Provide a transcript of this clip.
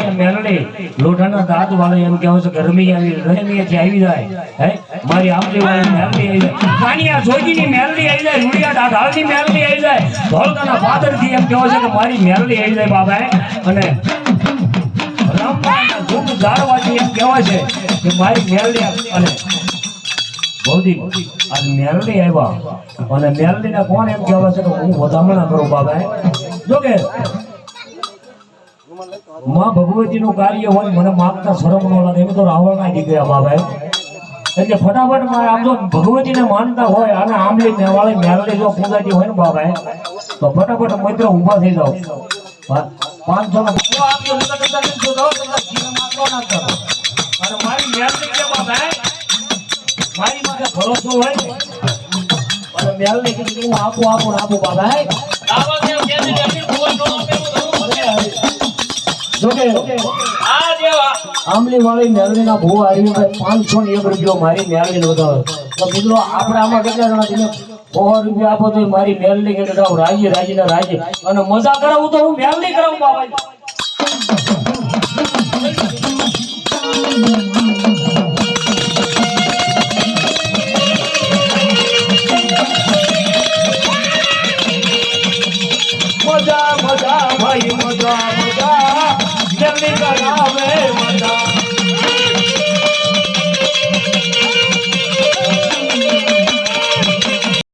ભાઈ મેલડી લોઢાના દાંત વાળો એમ કહેવો છે કે રમી આવી જાય હે મારી આમલી વાળી મેલડી આવી જાય કાનિયા જોગીની મેલડી આવી જાય રૂડિયા ઢાળની મેલડી આવી જાય ધોળકાના ફાદરથી એમ કહેવો છે કે મારી મેલડી આવી જાય બાબા અને રામબાના ધૂપ ઝાડવાથી એમ કહેવા છે કે મારી મેલડી અને ભૌતિક આ મેલડી આવ્યા અને મેલડીને કોણ એમ કહેવા છે કે હું વધામણા કરું બાબા જો કે માં ભગવતીનું કાર્ય હોય મને માગતા શરમ ન લાગે એમ તો રાવણ નાખી ગયા બાબા એટલે ફટાફટ મારે આમ તો ભગવતીને માનતા હોય અને આમલી વાળી મેલડી જો પૂજાતી હોય ને બાબા તો ફટાફટ મિત્ર ઊભા થઈ જાઓ 500 અને મારી મેલડી કે બાબા મારી માટે ભરોસો હોય ને અને મેલડી કીધું હું આપું બાબા આમલી વાળી મેલડીના ભૂ આવી 501 રૂપિયો મારી મેલડી વધારો તો મિત્રો આપણે આમાં કેટલા જણા તમે 100 રૂપિયા આપો તો મારી મેલડી કે રાજી અને મજા કરાવું તો હું મેલડી કરાવું બાબા મજા ભાઈ મજા જલ્દી કરાવે